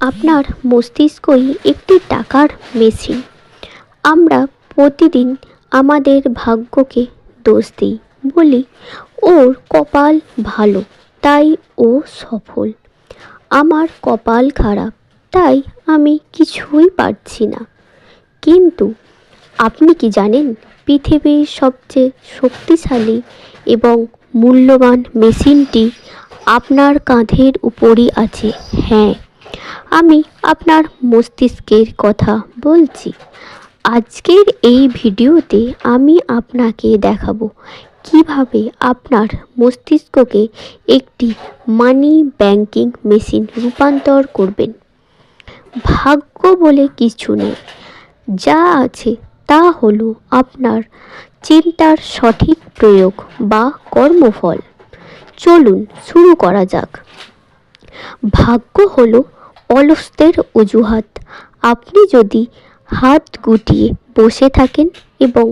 আপনার মস্তিষ্কই একটি টাকার মেশিন। আমরা প্রতিদিন আমাদের ভাগ্যকে দোষ দিই, বলি ওর কপাল ভালো তাই ও সফল, আমার কপাল খারাপ তাই আমি কিছুই পারছি না। কিন্তু আপনি কি জানেন, পৃথিবীর সবচেয়ে শক্তিশালী এবং মূল্যবান মেশিনটি আপনার কাঁধের উপরই আছে। হ্যাঁ, আমি আপনার মস্তিষ্কের কথা বলছি। আজকের এই ভিডিওতে আমি আপনাকে দেখাবো কিভাবে আপনার মস্তিষ্ককে একটি মানি ব্যাংকিং মেশিন রূপান্তর করবেন। ভাগ্য বলে কিছু নেই, যা আছে তা হলো আপনার চিন্তার সঠিক প্রয়োগ বা কর্মফল। চলুন শুরু করা যাক। ভাগ্য হলো অলসদের অজুহাত। আপনি যদি হাত গুটিয়ে বসে থাকেন এবং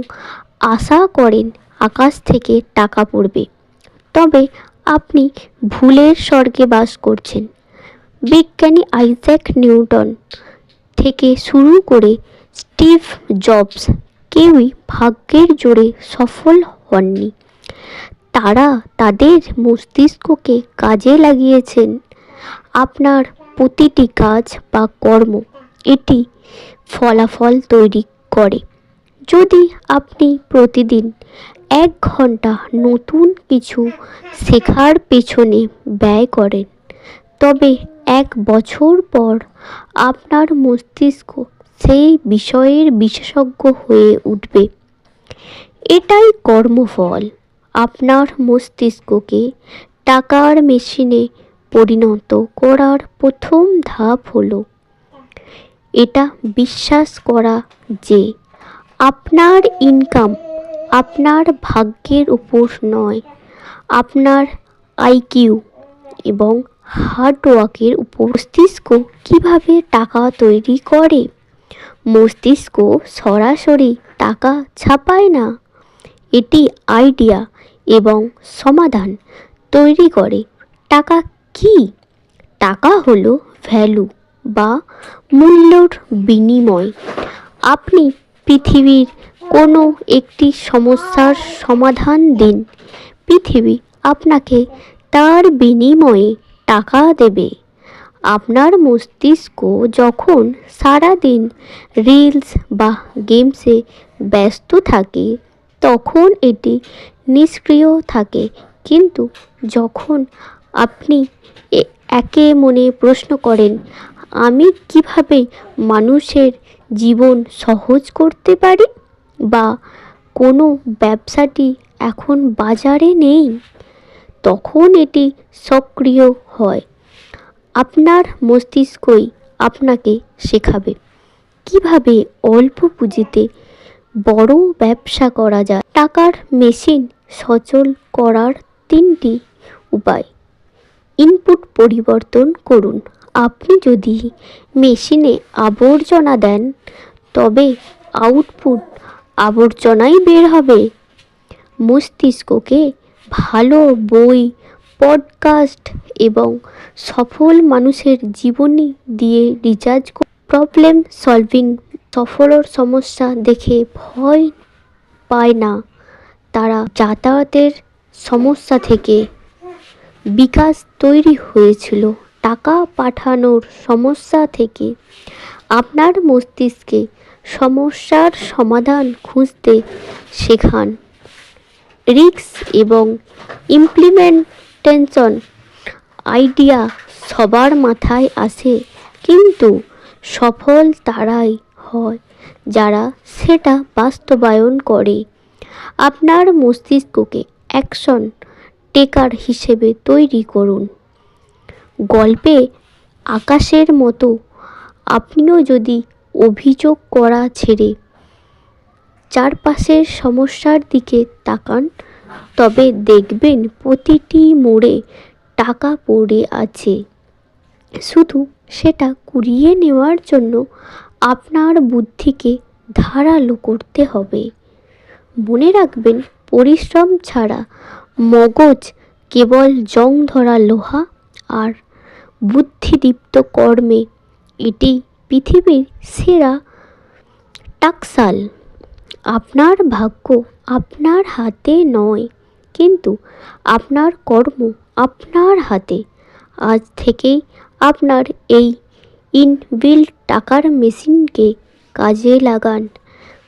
আশা করেন আকাশ থেকে টাকা পড়বে, তবে আপনি ভুলের স্বর্গে বাস করছেন। বিজ্ঞানী আইজ্যাক নিউটন থেকে শুরু করে স্টিভ জবস কেউই ভাগ্যের জোরে সফল হননি। তারা তাদের মস্তিষ্ককে কাজে লাগিয়েছেন। আপনার প্রতিটি কাজ বা কর্ম এটি ফলাফল তৈরি করে। যদি আপনি প্রতিদিন 1 ঘন্টা নতুন কিছু শেখার পেছনে ব্যয় করেন, তবে 1 বছর পর আপনার মস্তিষ্ক সেই বিষয়ের বিশেষজ্ঞ হয়ে উঠবে। এটাই কর্মফল। আপনার মস্তিষ্ককে টাকার মেশিনে পরিণত করার প্রথম ধাপ হলো এটা বিশ্বাস করা যে আপনার ইনকাম আপনার ভাগ্যের উপর নয়, আপনার আইকিউ এবং হার্ডওয়ার্কের উপর। মস্তিষ্ক কীভাবে টাকা তৈরি করে? মস্তিষ্ক সরাসরি টাকা ছাপায় না, এটি আইডিয়া এবং সমাধান তৈরি করে। টাকা কি? টাকা হলো ভ্যালু বা মূল্যর বিনিময়। আপনি পৃথিবীর কোনো একটি সমস্যার সমাধান দিন, পৃথিবী আপনাকে তার বিনিময়ে টাকা দেবে। আপনার মস্তিষ্ক যখন সারাদিন রিলস বা গেমসে ব্যস্ত থাকে তখন এটি নিষ্ক্রিয় থাকে, কিন্তু যখন আপনি একে মনে প্রশ্ন করেন, আমি কিভাবে মানুষের জীবন সহজ করতে পারি, বা কোনো ব্যবসাটি এখন বাজারে নেই, তখন এটি সক্রিয় হয়। আপনার মস্তিষ্কই আপনাকে শেখাবে কিভাবে অল্প পুঁজিতে বড় ব্যবসা করা যায়। টাকার মেশিন সচল করার 3টি উপায়। ইনপুট পরিবর্তন করুন। আপনি যদি মেশিনে আবর্জনা দেন, তবে আউটপুট আবর্জনাই বের হবে। মস্তিষ্ককে ভালো বই, পডকাস্ট এবং সফল মানুষের জীবনী দিয়ে রিচার্জ করুন। প্রবলেম সলভিং সফলর সমস্যা দেখে ভয় পায় না, তারা যাতায়াতের সমস্যা থেকে বিকাশ তৈরি হয়েছিল। টাকা পাঠানোর সমস্যা থেকে আপনার মস্তিষ্কে সমস্যার সমাধান খুঁজতে শেখান। রিস্ক এবং ইমপ্লিমেন্টেশন আইডিয়া সবার মাথায় আসে, কিন্তু সফল তারাই হয় যারা সেটা বাস্তবায়ন করে। আপনার মস্তিষ্ককে অ্যাকশন টেকার হিসেবে তৈরি করুন। গল্পে আকাশের মতো আপনিও যদি অভিযোগ করা ছেড়ে চারপাশের সমস্যার দিকে তাকান, তবে দেখবেন প্রতিটি মোড়ে টাকা পড়ে আছে। শুধু সেটা কুড়িয়ে নেওয়ার জন্য আপনার বুদ্ধিকে ধারালো করতে হবে। মনে রাখবেন, পরিশ্রম ছাড়া মগজ কেবল জং ধরা লোহা, আর বুদ্ধিদীপ্ত কর্মে এটি পৃথিবীর সেরা টাকশাল। আপনার ভাগ্য আপনার হাতে নয়, কিন্তু আপনার কর্ম আপনার হাতে। আজ থেকেই আপনার এই ইনবিল্ট টাকার মেশিনকে কাজে লাগান।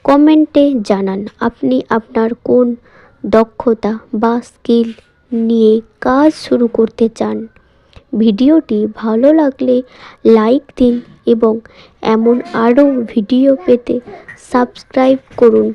কমেন্টে জানান আপনি আপনার কোন দক্ষতা বা স্কিল নিয়ে কাজ শুরু করতে চান। ভিডিওটি ভালো লাগলে লাইক দিন এবং এমন আরও ভিডিও পেতে সাবস্ক্রাইব করুন।